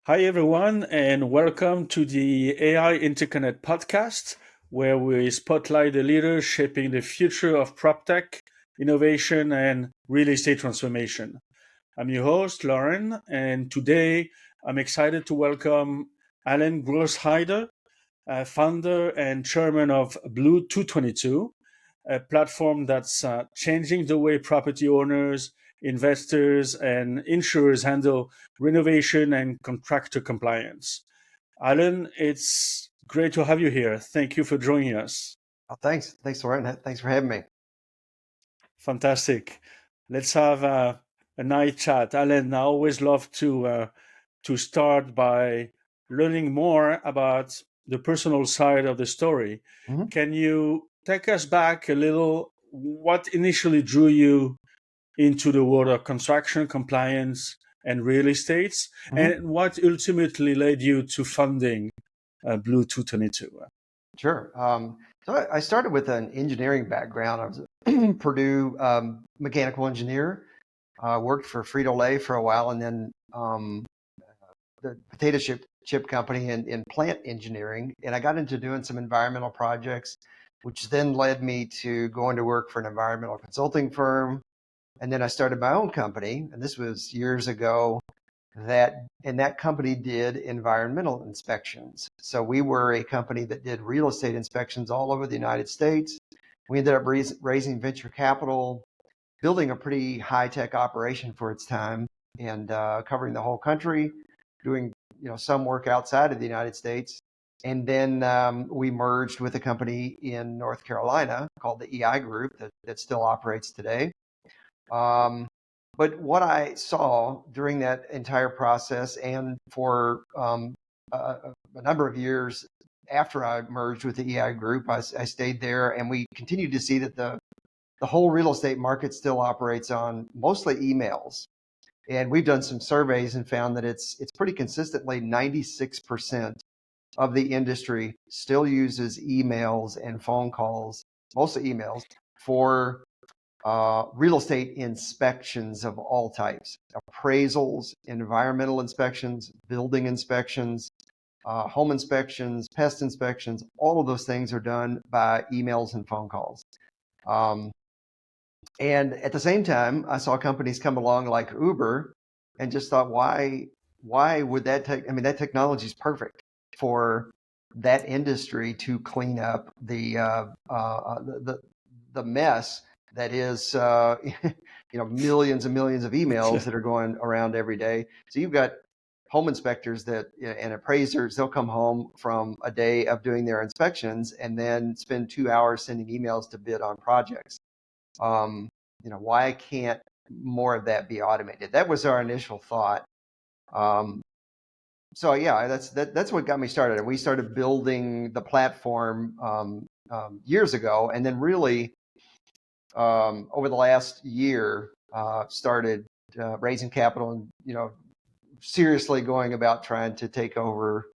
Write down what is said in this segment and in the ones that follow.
Hi, everyone, and welcome to the AI Interconnect podcast, where we spotlight the leaders shaping the future of PropTech, innovation, and real estate transformation. I'm your host, Lauren, and today I'm excited to welcome Alan Grosheider, founder and chairman of Blue222, a platform that's changing the way property owners, investors, and insurers handle renovation and contractor compliance. Alan, it's great to have you here. Thank you for joining us. Oh, thanks. Thanks, Lauren. Thanks for having me. Fantastic. Let's have a nice chat. Alan, I always love to start by learning more about the personal side of the story. hmm Can you take us back a little? What initially drew you into the world of construction, compliance, and real estate, hmm and what ultimately led you to funding Blue 222? Sure. So I started with an engineering background. I was a Purdue mechanical engineer. Worked for Frito-Lay for a while, and then the potato chip company in plant engineering. And I got into doing some environmental projects, which then led me to going to work for an environmental consulting firm. And then I started my own company, and this was years ago. That company did environmental inspections. So we were a company that did real estate inspections all over the United States. We ended up raising venture capital, building a pretty high-tech operation for its time, and covering the whole country, doing some work outside of the United States. And then we merged with a company in North Carolina called the EI Group that still operates today. Um, but what I saw during that entire process and for a number of years after I merged with the EI group, I stayed there, and we continued to see that the whole real estate market still operates on mostly emails. And we've done some surveys and found that it's pretty consistently 96% of the industry still uses emails and phone calls, mostly emails, for real estate inspections of all types, appraisals, environmental inspections, building inspections, home inspections, pest inspections. All of those things are done by emails and phone calls. Um, and at the same time, I saw companies come along like Uber and just thought, why would that take? I mean, that technology is perfect for that industry to clean up the mess that is millions and millions of emails that are going around every day. So you've got home inspectors and appraisers, they'll come home from a day of doing their inspections and then spend 2 hours sending emails to bid on projects. Why can't more of that be automated? That was our initial thought. Um, so yeah, that's what got me started. And we started building the platform years ago, and then really over the last year started raising capital and seriously going about trying to take over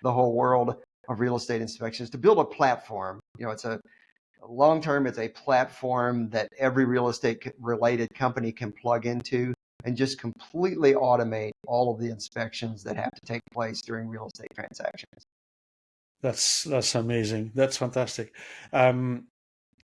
the whole world of real estate inspections to build a platform. It's a long term, it's a platform that every real estate related company can plug into and just completely automate all of the inspections that have to take place during real estate transactions. That's amazing. That's fantastic. Um,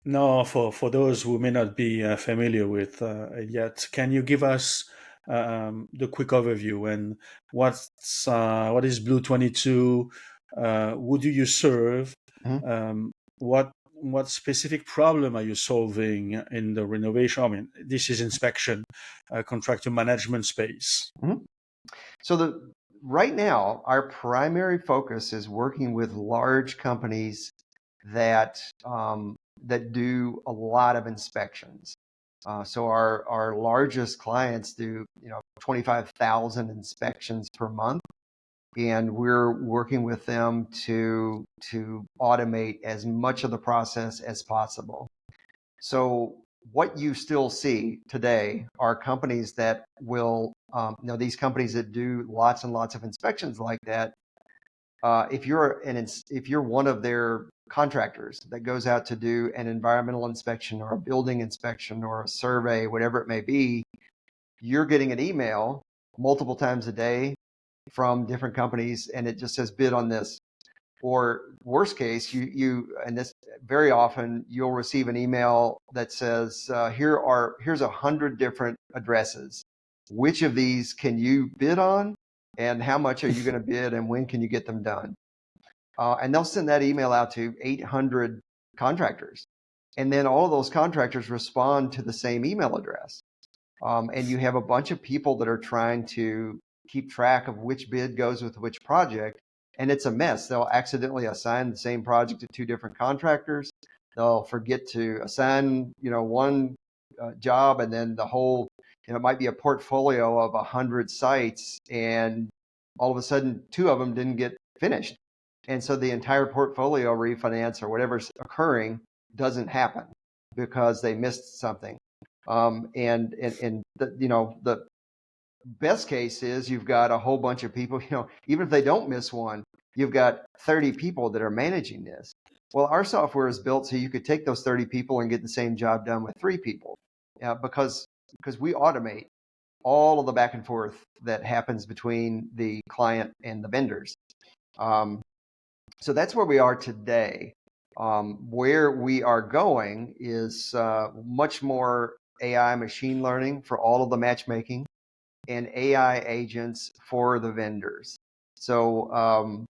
Now, for those who may not be familiar with it yet, can you give us the quick overview and what is Blue 22? Who do you serve? Mhm. What specific problem are you solving in the renovation? I mean, this is inspection, contractor management space. Mhm. So right now, our primary focus is working with large companies that do a lot of inspections. So our largest clients do 25,000 inspections per month, and we're working with them to automate as much of the process as possible. So what you still see today are companies that will, these companies that do lots and lots of inspections like that. If you're one of their contractors that goes out to do an environmental inspection or a building inspection or a survey, whatever it may be, you're getting an email multiple times a day from different companies, and it just says bid on this. Or worst case, and this very often you'll receive an email that says, here's 100 different addresses. Which of these can you bid on, and how much are you going to bid, and when can you get them done? And they'll send that email out to 800 contractors, and then all of those contractors respond to the same email address. And you have a bunch of people that are trying to keep track of which bid goes with which project. And it's a mess. They'll accidentally assign the same project to two different contractors. They'll forget to assign, one job, and then the whole, it might be a portfolio of 100 sites, and all of a sudden 2 of them didn't get finished. And so the entire portfolio refinance or whatever's occurring doesn't happen because they missed something. And the best case is you've got a whole bunch of people, even if they don't miss one, you've got 30 people that are managing this. Well, our software is built so you could take those 30 people and get the same job done with 3 people, because we automate all of the back and forth that happens between the client and the vendors. So that's where we are today. Where we are going is much more AI machine learning for all of the matchmaking, and AI agents for the vendors. So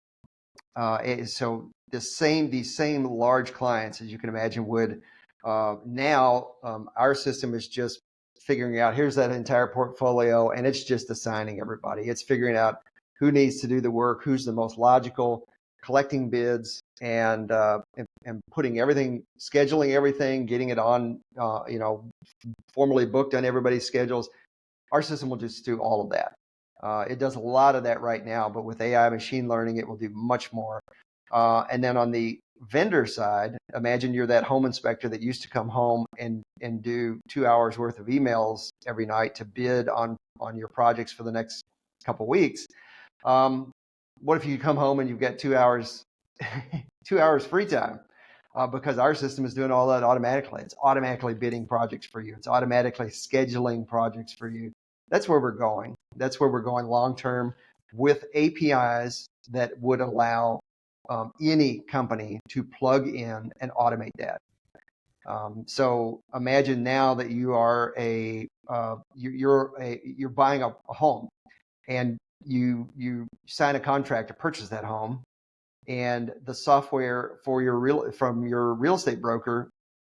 these same large clients, as you can imagine, would now our system is just figuring out, here's that entire portfolio, and it's just assigning everybody. It's figuring out who needs to do the work, who's the most logical, collecting bids, and putting everything, scheduling everything, getting it on, formally booked on everybody's schedules. Our system will just do all of that. It does a lot of that right now, but with AI machine learning, it will do much more. And then on the vendor side, imagine you're that home inspector that used to come home and do 2 hours worth of emails every night to bid on your projects for the next couple of weeks. What if you come home and you've got 2 hours, 2 hours free time? Because our system is doing all that automatically. It's automatically bidding projects for you. It's automatically scheduling projects for you. That's where we're going. That's where we're going long term, with APIs that would allow any company to plug in and automate that. So imagine now that you are you're buying a home, and you sign a contract to purchase that home, and the software for from your real estate broker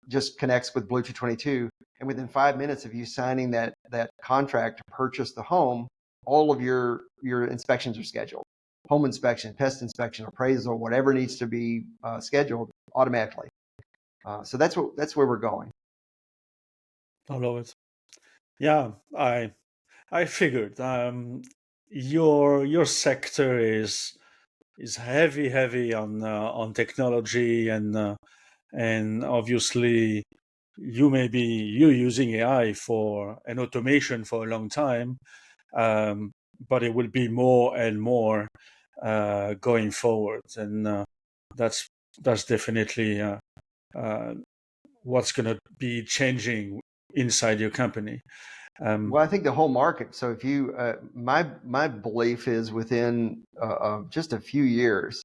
just connects with Blue222, and within 5 minutes of you signing that contract to purchase the home, all of your inspections are scheduled. Home inspection, pest inspection, appraisal, whatever needs to be scheduled automatically. So that's where we're going. I love it. Yeah, I figured your sector is heavy on technology, and obviously you're using AI for an automation for a long time, but it will be more and more going forward, and that's definitely what's going to be changing inside your company. Well, I think the whole market. So if you, my belief is within just a few years,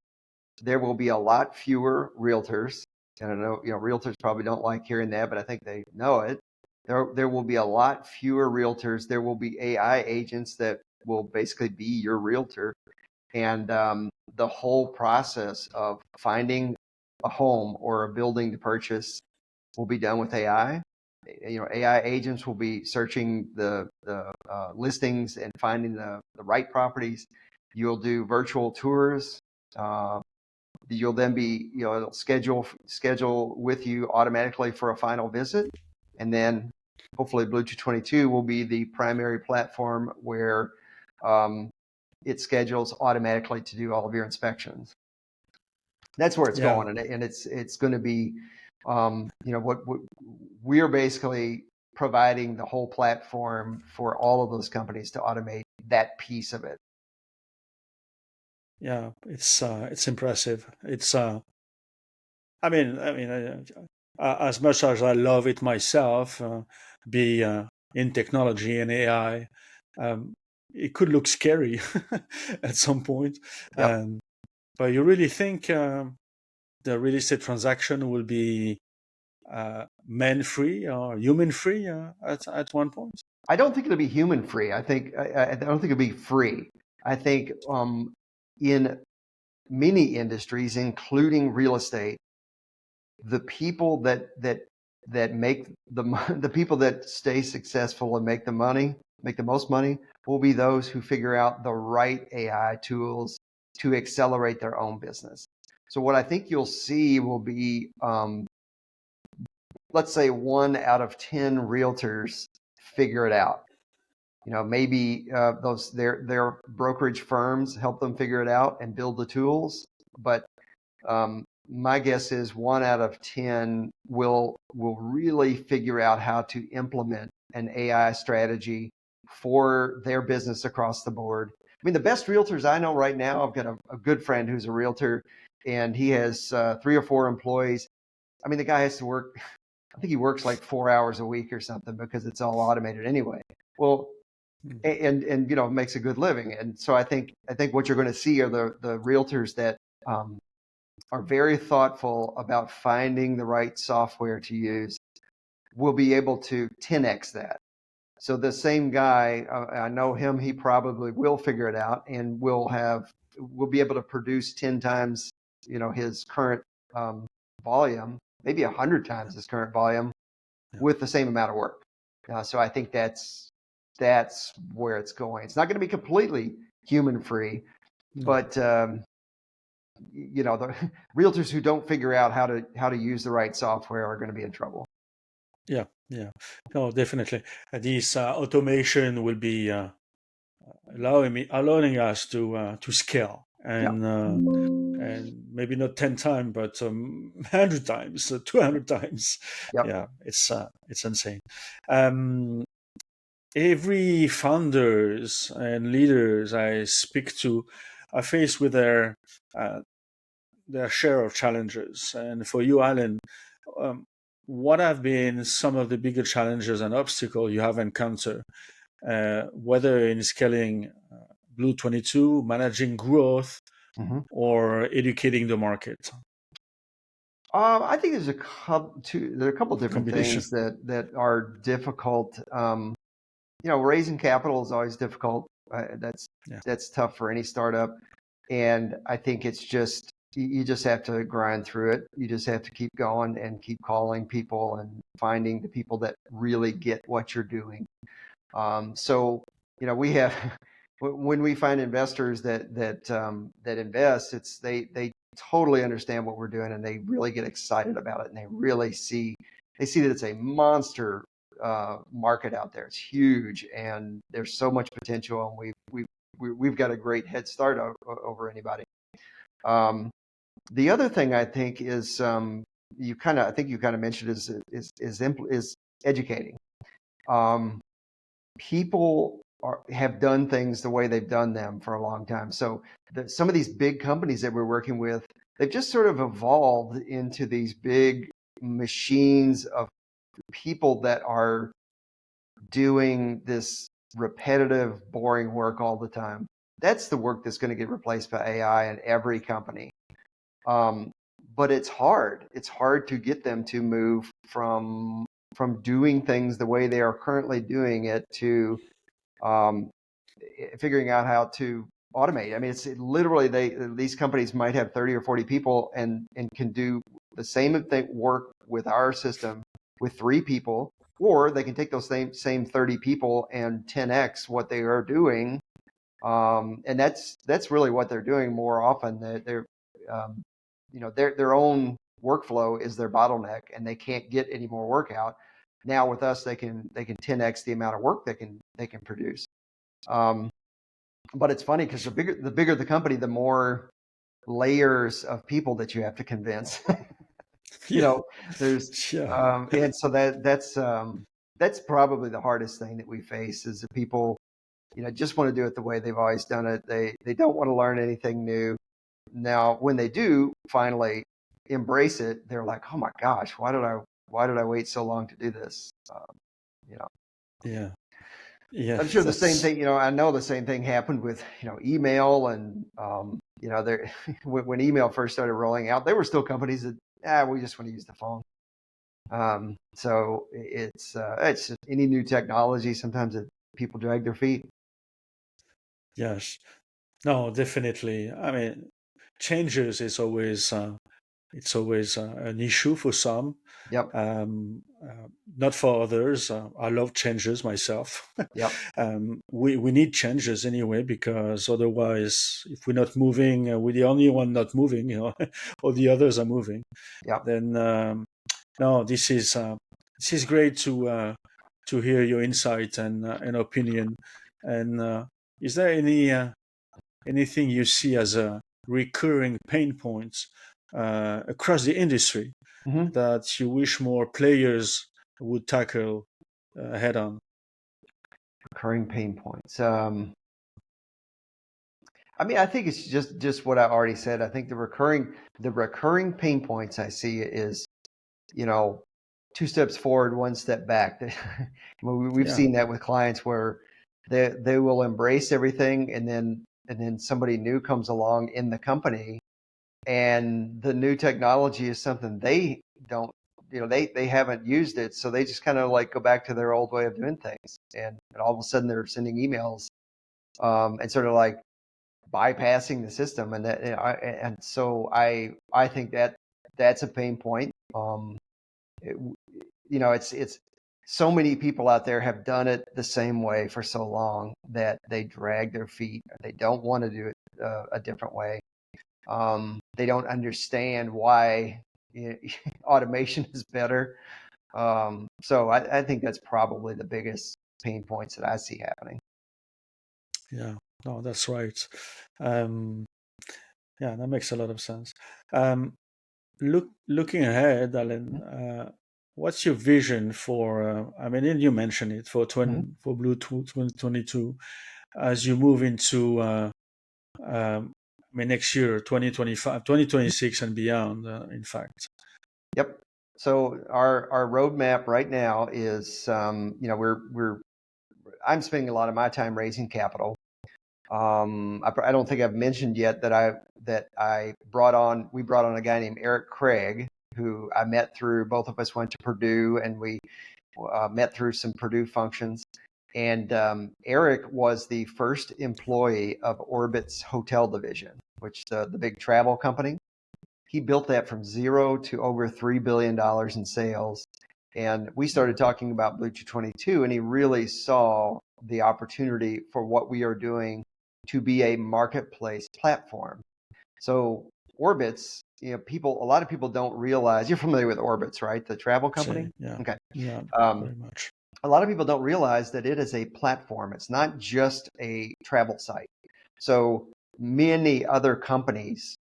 there will be a lot fewer realtors. And I know, realtors probably don't like hearing that, but I think they know it. There will be a lot fewer realtors. There will be AI agents that will basically be your realtor. And the whole process of finding a home or a building to purchase will be done with AI. AI agents will be searching the listings and finding the right properties. You'll do virtual tours. You'll then be, it'll schedule with you automatically for a final visit. And then hopefully Blue222 will be the primary platform where it schedules automatically to do all of your inspections. That's where it's going. And it's going to be, what we're basically providing the whole platform for all of those companies to automate that piece of it. Yeah, it's impressive. It's as much as I love it myself, be in technology and AI, it could look scary at some point. Yep. But you really think the real estate transaction will be man-free or human-free at one point? I don't think it'll be human free. I don't think it'll be free. I think in many industries, including real estate, the people that make the people that stay successful and make the most money, will be those who figure out the right AI tools to accelerate their own business. So what I think you'll see will be, let's say 1 out of 10 realtors figure it out. Maybe their brokerage firms help them figure it out and build the tools, but my guess is 1 out of 10 will really figure out how to implement an AI strategy for their business across the board. I mean, the best realtors I know right now, I've got a good friend who's a realtor, and he has 3 or 4 employees. I mean, the guy has to work, I think he works like 4 hours a week or something, because it's all automated anyway. Well, and makes a good living. And so I think what you're going to see are the realtors that are very thoughtful about finding the right software to use, will be able to 10x that. So the same guy, I know him, he probably will figure it out, and will be able to produce 10 times, his current volume, maybe 100 times his current volume, with the same amount of work. So I think that's where it's going. It's not going to be completely human free, but the realtors who don't figure out how to use the right software are going to be in trouble. Yeah, no, definitely. This automation will be allowing us to scale, and maybe not 10 times, but 100 times, 200 times. Yep. Yeah, it's insane. Every founders and leaders I speak to are faced with their share of challenges. And for you, Alan, what have been some of the bigger challenges and obstacles you have encountered, whether in scaling Blue222, managing growth, or educating the market? I think there are a couple different things that are difficult. Raising capital is always difficult. That's tough for any startup. And I think it's just, you just have to grind through it. You just have to keep going and keep calling people and finding the people that really get what you're doing. So we have, when we find investors that invest, they totally understand what we're doing, and they really get excited about it, and they really see that it's a monster market out there. It's huge, and there's so much potential, and we've got a great head start over anybody. The other thing I think is, you kind of mentioned, is educating. People have done things the way they've done them for a long time. So some of these big companies that we're working with, they've just sort of evolved into these big machines of people that are doing this repetitive, boring work all the time. That's the work that's going to get replaced by AI in every company. But it's hard. It's hard to get them to move from doing things the way they are currently doing it to figuring out how to automate. I mean, it's literally, these companies might have 30 or 40 people and can do the same work with our system with 3 people, or they can take those same 30 people and 10x what they are doing. And that's really what they're doing more often. They're their own workflow is their bottleneck, and they can't get any more work out. Now with us, they can 10x the amount of work they can produce. But it's funny, because the bigger the company, the more layers of people that you have to convince. There's and so that's probably the hardest thing that we face, is that people just want to do it the way they've always done it. They don't want to learn anything new. Now, when they do finally embrace it, they're like, oh my gosh, why did I wait so long to do this? Yeah. Yeah, I'm sure the same that's thing, I know the same thing happened with, email and, there, when email first started rolling out, there were still companies that, we just want to use the phone. So it's just any new technology. Sometimes people drag their feet. yes. No, definitely. I mean, changes is always it's always an issue for some, Yep. not for others. I love changes myself. Yep. We need changes anyway because otherwise, if we're not moving, we're the only one not moving, or the others are moving. Yep. Then no, this is great to hear your insight and opinion. And is there anything you see as a recurring pain points across the industry Hmm. that you wish more players would tackle head on? Recurring pain points. I mean, I think it's just what I already said. I think the recurring pain points I see is, you know, two steps forward, one step back. We've Yeah, seen that with clients where they will embrace everything, and then somebody new comes along in the company, and the new technology is something they don't, they haven't used it, so they just kind of like go back to their old way of doing things, and all of a sudden they're sending emails, and sort of like bypassing the system, and so I think that's a pain point. It, it's so many people out there have done it the same way for so long that they drag their feet. They don't want to do it a different way. They don't understand why automation is better. So I think that's probably the biggest pain points that I see happening. yeah, no, that's right. Um, yeah, that makes a lot of sense. Um, looking ahead, Alan, what's your vision for? I mean, and you mentioned it Mm-hmm. for Blue 2022 as you move into I mean, next year, 2025, 2026 and beyond, in fact. Yep. So our roadmap right now is, we're I'm spending a lot of my time raising capital. I don't think I've mentioned yet we brought on a guy named Eric Craig, who I met through, both of us went to Purdue, and we met through some Purdue functions. And Eric was the first employee of Orbit's hotel division, which the big travel company. He built that from zero to over $3 billion in sales. And we started talking about Blue222, and he really saw the opportunity for what we are doing to be a marketplace platform. So Orbitz, a lot of people don't realize, you're familiar with Orbitz, right? The travel Say, company? yeah, Okay. yeah, Um, very much. a lot of people don't realize that it is a platform. It's not just a travel site. So many other companies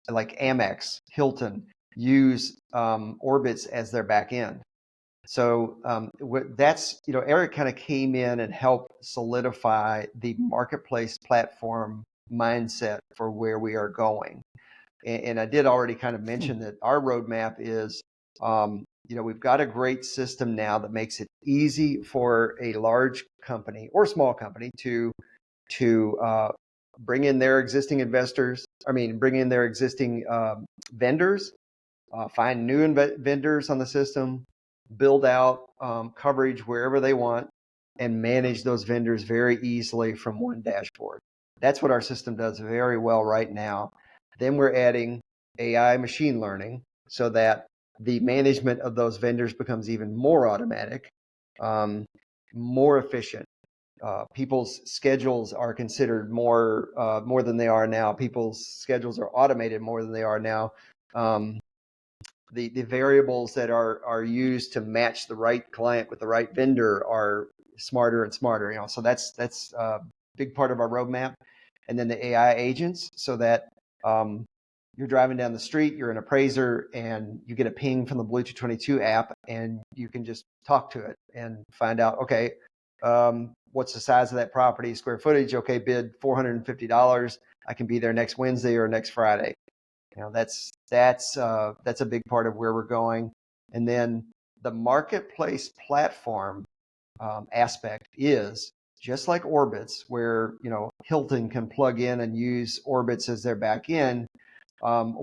like Amex, Hilton, use Orbitz as their back end. So Eric kind of came in and helped solidify the marketplace platform mindset for where we are going. And I did already kind of Hmm. mention that our roadmap is, we've got a great system now that makes it easy for a large company or small company to bring in their existing investors. I mean, bring in their existing vendors, find new vendors on the system, build out coverage wherever they want, and manage those vendors very easily from one dashboard. That's what our system does very well right now. Then we're adding AI machine learning so that the management of those vendors becomes even more automatic, more efficient. People's schedules are considered more than they are now. People's schedules are automated more than they are now. Um, the variables that are used to match the right client with the right vendor are smarter and smarter. So that's a big part of our roadmap. And then the AI agents, so that you're driving down the street, you're an appraiser, and you get a ping from the Blue222 app, and you can just talk to it and find out, okay, what's the size of that property, square footage? Okay, bid $450. I can be there next Wednesday or next Friday. That's a big part of where we're going. And then the marketplace platform aspect is just like Orbitz, where Hilton can plug in and use Orbitz as their back end.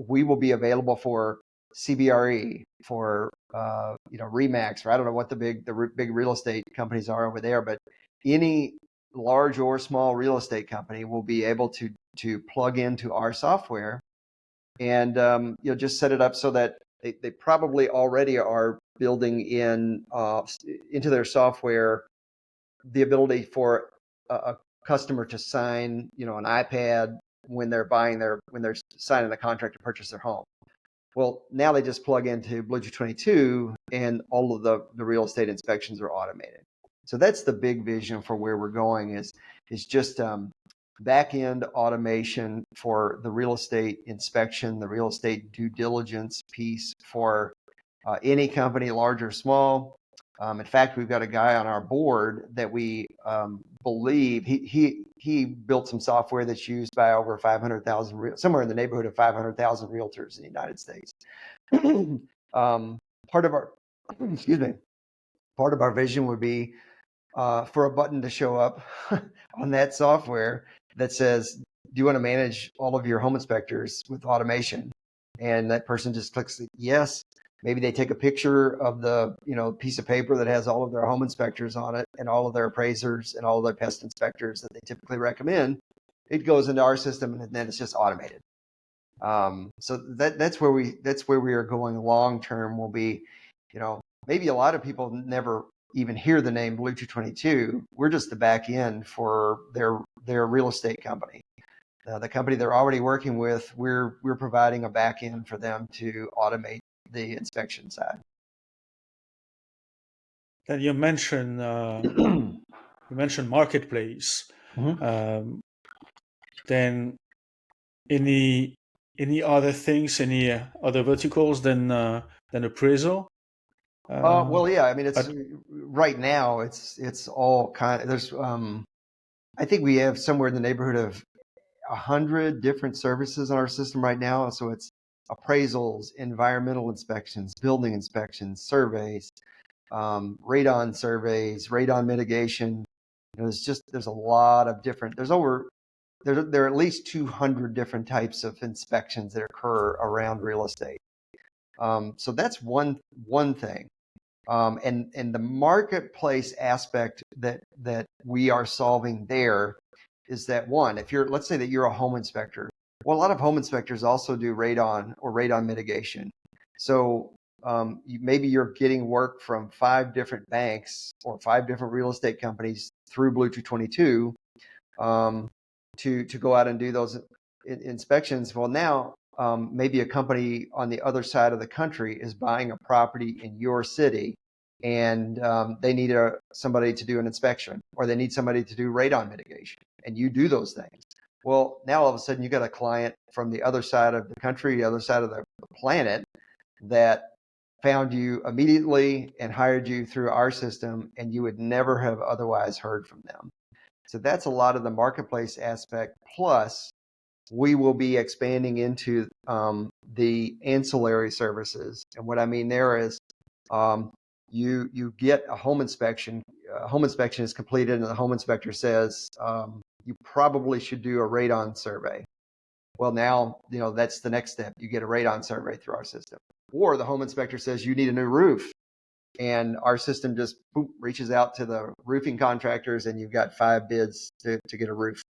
We will be available for CBRE, for Remax, or I don't know what the big real estate companies are over there, but any large or small real estate company will be able to plug into our software and just set it up so that they probably already are building into their software the ability for a customer to sign an iPad when they're signing the contract to purchase their home. Well, now they just plug into Blue222 and all of the real estate inspections are automated. So that's the big vision for where we're going is just back-end automation for the real estate inspection, the real estate due diligence piece for any company, large or small. In fact, we've got a guy on our board that we believe he built some software that's used by over 500,000, somewhere in the neighborhood of 500,000 realtors in the United States. Part of our, excuse me, part of our vision would be for a button to show up on that software that says, do you want to manage all of your home inspectors with automation? And that person just clicks yes. Maybe they take a picture of the piece of paper that has all of their home inspectors on it and all of their appraisers and all of their pest inspectors that they typically recommend. It goes into our system and then it's just automated. So that's where we are going long term. Will be, maybe a lot of people never even hear the name Blue222. We're just the back end for their real estate company. The company they're already working with, we're providing a back end for them to automate the inspection side. And you mentioned marketplace. Mm-hmm. Then any other things, any other verticals than appraisal? Well, yeah. I mean, it's right now. It's all kind of. There's. I think we have somewhere in the neighborhood of 100 different services on our system right now. So it's appraisals, environmental inspections, building inspections, surveys, radon surveys, radon mitigation. There's a lot of different. There are at least 200 different types of inspections that occur around real estate. So that's one thing. And the marketplace aspect that we are solving there is that one, let's say that you're a home inspector. Well, a lot of home inspectors also do radon or radon mitigation. So maybe you're getting work from 5 different banks or 5 different real estate companies through Blue222 to go out and do those inspections. Well, now maybe a company on the other side of the country is buying a property in your city and they need somebody to do an inspection or they need somebody to do radon mitigation and you do those things. Well, now all of a sudden you got a client from the other side of the country, the other side of the planet that found you immediately and hired you through our system and you would never have otherwise heard from them. So that's a lot of the marketplace aspect. Plus, we will be expanding into the ancillary services. And what I mean there is you get a home inspection. A home inspection is completed and the home inspector says, you probably should do a radon survey. Well, now, that's the next step. You get a radon survey through our system. Or the home inspector says you need a new roof. And our system just reaches out to the roofing contractors and you've got 5 bids to get a roof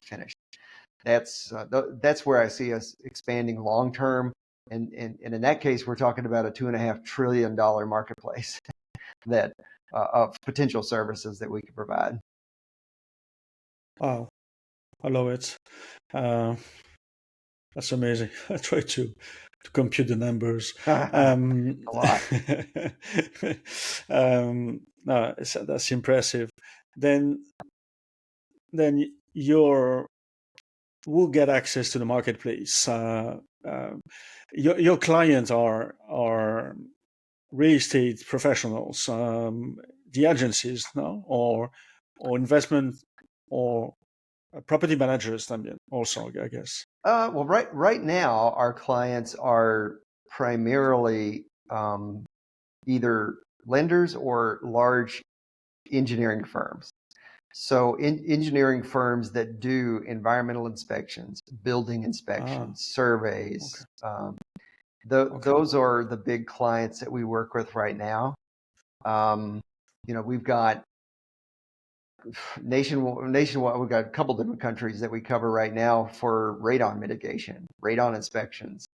finished. That's where I see us expanding long term. And in that case, we're talking about a $2.5 trillion marketplace that of potential services that we could provide. Wow, I love it. That's amazing. I try to compute the numbers. A lot. No, that's impressive. Then we'll get access to the marketplace. Your clients are real estate professionals, the agencies, no, or investment or property managers. Also, I guess. Well, right now, our clients are primarily either lenders or large engineering firms. So engineering firms that do environmental inspections, building inspections, surveys, Okay. those are the big clients that we work with right now. We've got nationwide, we've got a couple different countries that we cover right now for radon mitigation, radon inspections,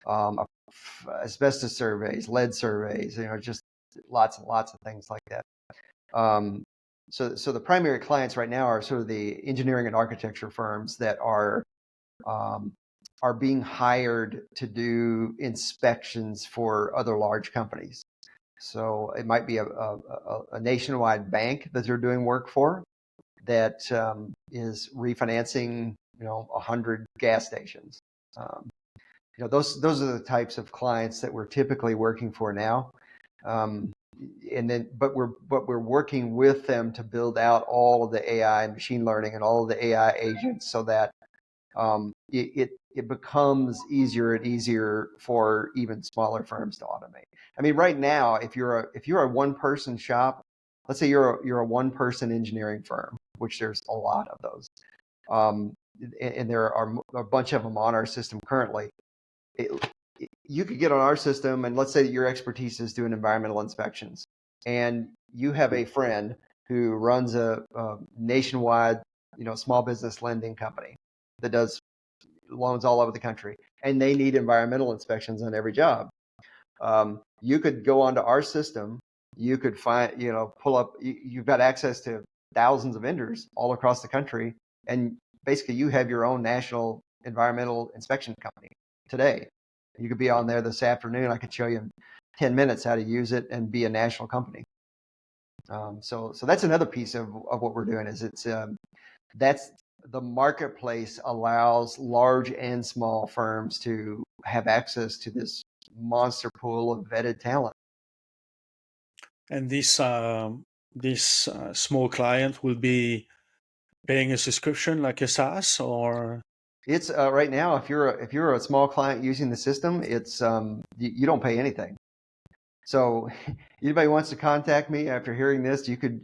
asbestos surveys, lead surveys, just lots and lots of things like that. So the primary clients right now are sort of the engineering and architecture firms that are being hired to do inspections for other large companies. So it might be a nationwide bank that they're doing work for that is refinancing, 100 gas stations. Those are the types of clients that we're typically working for now. But we're working with them to build out all of the AI, machine learning, and all of the AI agents so that it becomes easier and easier for even smaller firms to automate. I mean, right now, if you're a one-person shop, let's say you're a one-person engineering firm, which there's a lot of those, and there are a bunch of them on our system currently. You could get on our system, and let's say that your expertise is doing environmental inspections, and you have a friend who runs a nationwide, small business lending company that does loans all over the country, and they need environmental inspections on every job. You could go onto our system. You could find, pull up. You've got access to thousands of vendors all across the country, and basically you have your own national environmental inspection company today. You could be on there this afternoon. I could show you in 10 minutes how to use it and be a national company. So that's another piece of what we're doing is that's the marketplace allows large and small firms to have access to this monster pool of vetted talent. And this small client will be paying a subscription like a SaaS, or It's right now, if you're a small client using the system, it's you don't pay anything. So anybody wants to contact me after hearing this, you can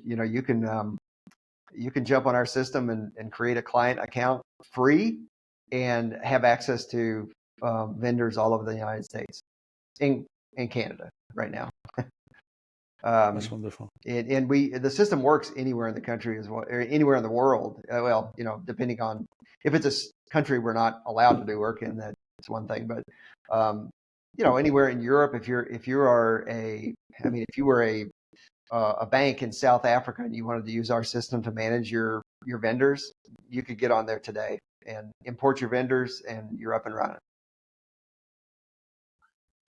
jump on our system and create a client account free and have access to vendors all over the United States and Canada right now. that's wonderful. And the system works anywhere in the country as well, or anywhere in the world. Well, depending on if it's a country we're not allowed to do work in, that's one thing. But anywhere in Europe, if you were a bank in South Africa and you wanted to use our system to manage your vendors, you could get on there today and import your vendors, and you're up and running.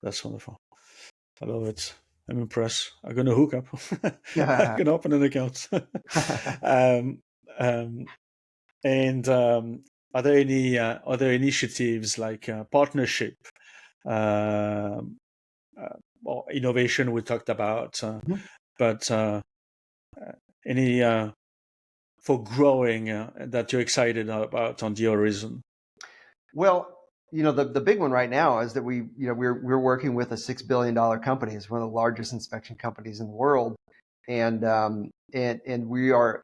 That's wonderful. I love it. I'm impressed. I'm gonna hook up. I'm Yeah. gonna open an account. um, um, and are there any other initiatives like partnership or innovation we talked about, but any for growing that you're excited about on the horizon? Well, the big one right now is that we're working with a $6 billion company. It's one of the largest inspection companies in the world, and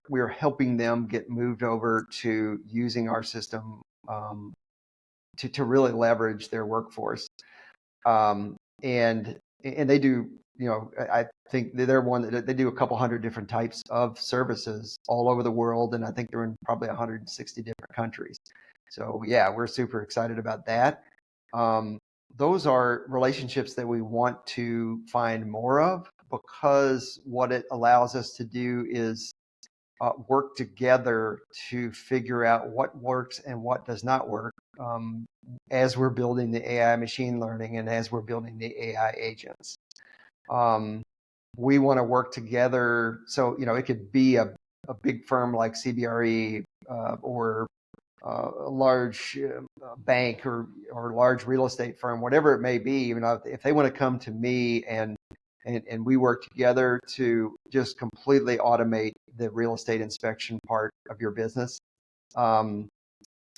we're helping them get moved over to using our system to really leverage their workforce. And they do, I think they're one that they do a couple hundred different types of services all over the world, and I think they're in probably 160 different countries. So yeah, we're super excited about that. Those are relationships that we want to find more of, because what it allows us to do is work together to figure out what works and what does not work as we're building the AI machine learning and as we're building the AI agents. We want to work together. So, it could be a big firm like CBRE or a large bank or large real estate firm, whatever it may be. If they want to come to me and we work together to just completely automate the real estate inspection part of your business.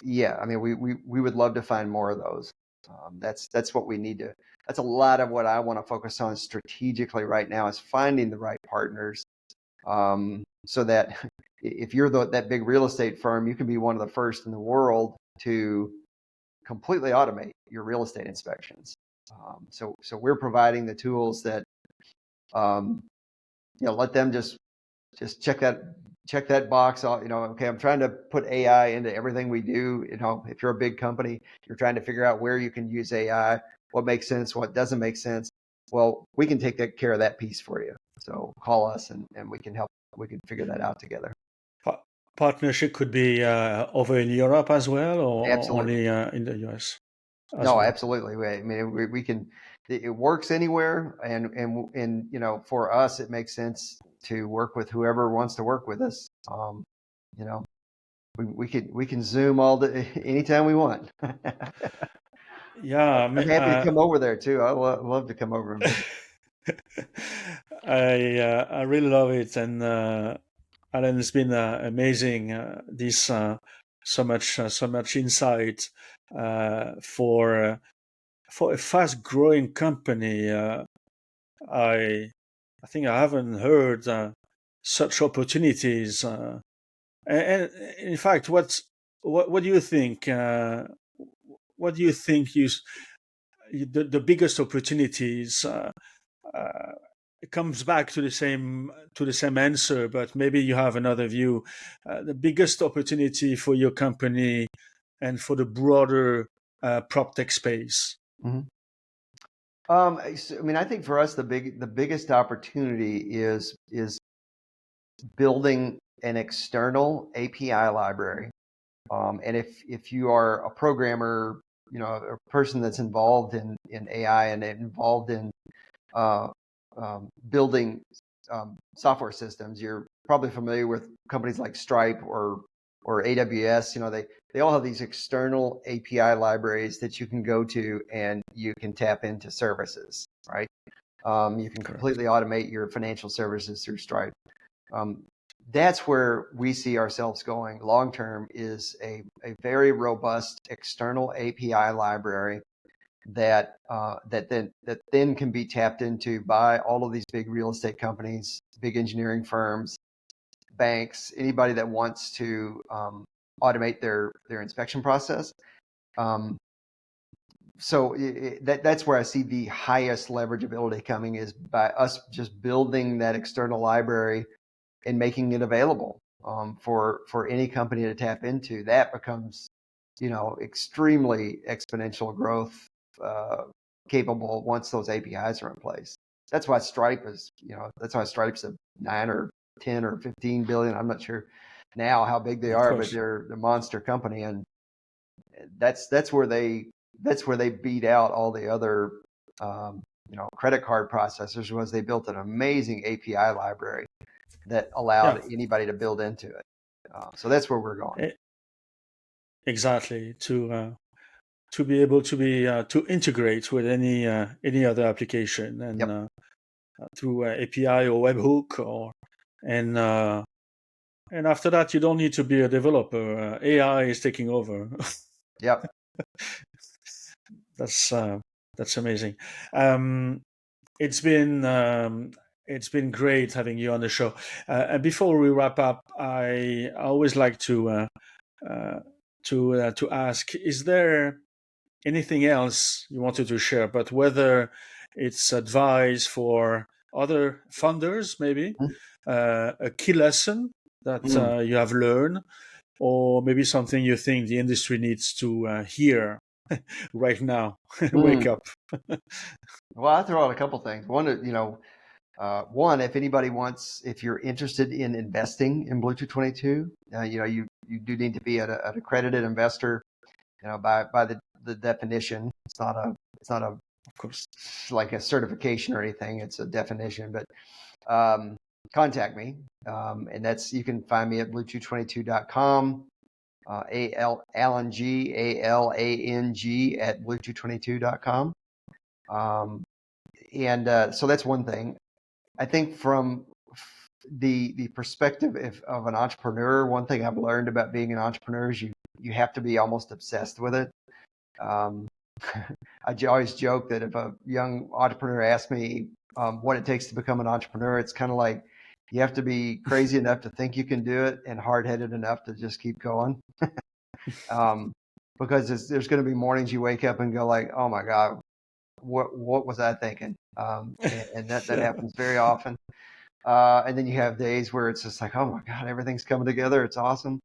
Yeah, we would love to find more of those. That's what we need to. That's a lot of what I want to focus on strategically right now, is finding the right partners so that if you're that big real estate firm, you can be one of the first in the world to completely automate your real estate inspections. So we're providing the tools that let them just check that box off. Okay, I'm trying to put AI into everything we do. If you're a big company, you're trying to figure out where you can use AI, what makes sense, what doesn't make sense. Well, we can take care of that piece for you. So call us and we can help. We can figure that out together. Partnership could be over in Europe as well, or Absolutely. only in the US as No, well? absolutely. I mean, we can. It works anywhere, and for us, it makes sense to work with whoever wants to work with us. You know, we can Zoom anytime we want. Yeah, I'm happy to come over there too. I love to come over and visit. I really love it, and Alan, it's been amazing. This so much insight for a fast growing company. I I think I haven't heard such opportunities. And in fact, what do you think? What do you think the biggest opportunities? It comes back to the same answer, but maybe you have another view. The biggest opportunity for your company and for the broader prop tech space. Mm-hmm. I mean, I think for us, the biggest opportunity is building an external API library. And if you are a programmer, a person that's involved in AI and involved in uh, building software systems, you're probably familiar with companies like Stripe or AWS. They all have these external API libraries that you can go to and you can tap into services, right? You can Correct. completely automate your financial services through Stripe. That's where we see ourselves going long term, is a very robust external API library that then can be tapped into by all of these big real estate companies, big engineering firms, banks, anybody that wants to automate their inspection process. So that's where I see the highest leverageability coming, is by us just building that external library and making it available for any company to tap into. That becomes, extremely exponential growth capable once those APIs are in place. That's why Stripe's a 9 or 10 or 15 billion. I'm not sure now how big they Of are, but course. they're the monster company, and that's where they beat out all the other credit card processors, was they built an amazing API library that Yeah. allowed anybody to build into it. So that's where we're going. Exactly. To be able to integrate with any other application, and Yep. through API or webhook, and uh, and after that you don't need to be a developer. AI is taking over. Yep. that's uh, that's amazing. Um, it's been um, it's been great having you on the show. And before we wrap up, I always like uh, to ask: is there anything else you wanted to share? But whether it's advice for other funders, maybe a key lesson that Mm. you have learned, or maybe something you think the industry needs to hear right now. Wake Mm. up. Well, I throw out a couple things. One, if you're interested in investing in Blue222, you do need to be an accredited investor. By the definition, it's not a Of course. like a certification or anything. It's a definition, but contact me, and you can find me at blue222.com. Alan G ALANG at blue222.com. And so that's one thing. I think from the perspective of an entrepreneur, one thing I've learned about being an entrepreneur is you have to be almost obsessed with it. I always joke that if a young entrepreneur asks me what it takes to become an entrepreneur, it's kind of like You have to be crazy enough to think you can do it and hard-headed enough to just keep going. Because there's going to be mornings you wake up and go like, oh my God, what was I thinking? And that Yeah. happens very often. And then you have days where it's just like, oh my God, everything's coming together. It's awesome.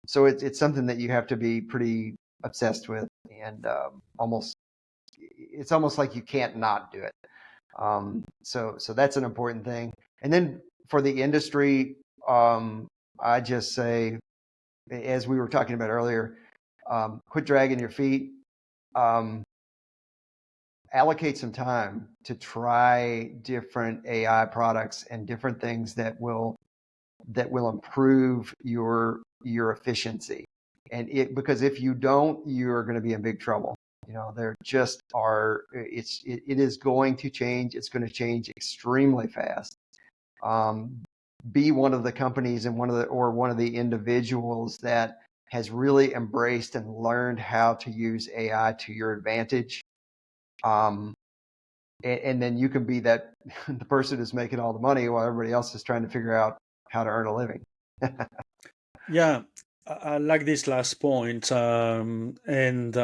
So it's something that you have to be pretty obsessed with, and it's almost like you can't not do it. So that's an important thing. And then for the industry, I just say, as we were talking about earlier, quit dragging your feet. Allocate some time to try different AI products and different things that will improve your efficiency. And because if you don't, you're going to be in big trouble. There just are. It is going to change. It's going to change extremely fast. Be one of the companies and one of the individuals that has really embraced and learned how to use AI to your advantage. And then you can be that the person who's making all the money while everybody else is trying to figure out how to earn a living. Yeah, I like this last point. And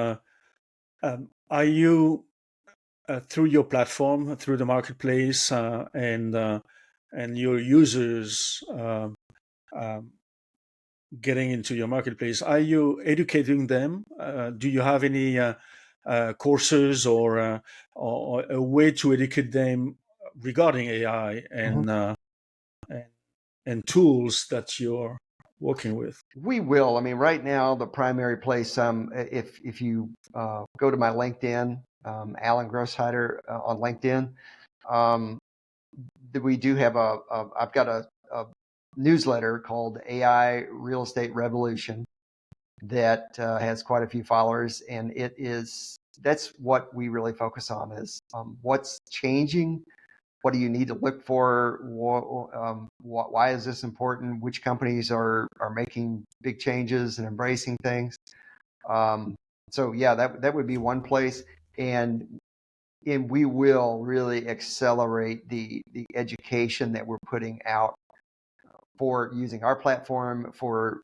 are you through your platform, through the marketplace, and your users getting into your marketplace, are you educating them? Do you have any courses or a way to educate them regarding AI and, and tools that you're working with? We will. I mean, right now, the primary place, if you go to my LinkedIn, Alan Grosheider on LinkedIn, we do have I've got a newsletter called AI Real Estate Revolution that has quite a few followers, and that's what we really focus on is what's changing. What do you need to look for? Why is this important? Which companies are making big changes and embracing things? So yeah, that would be one place, and we will really accelerate the education that we're putting out for using our platform for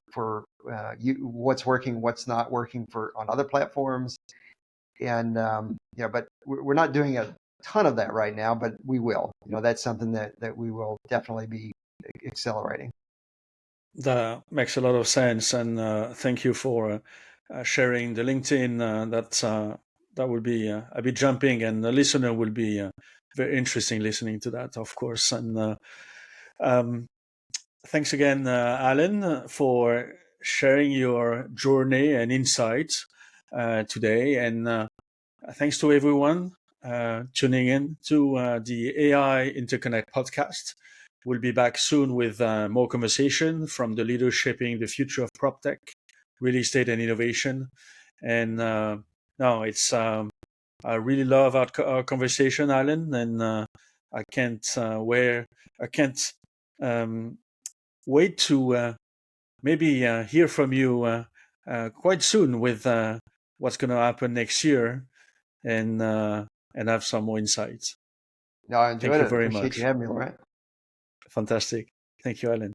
what's working, what's not working on other platforms, and but we're not doing a ton of that right now, but we will. That's something that we will definitely be accelerating. That makes a lot of sense, and thank you for sharing the LinkedIn. That will be a bit jumping, and the listener will be very interesting listening to that, of course. And um, thanks again, Alan, for sharing your journey and insights today. And thanks to everyone tuning in to the AI Interconnect podcast. We'll be back soon with more conversation from the leaders shaping the future of PropTech, real estate, and innovation. And no, it's I really love our conversation, Alan, and I can't I can't um, wait to maybe hear from you quite soon with what's going to happen next year and have some more insights. No, I enjoyed Thank you it. very Appreciate you much. having me, Laurent. Fantastic. Thank you, Alan.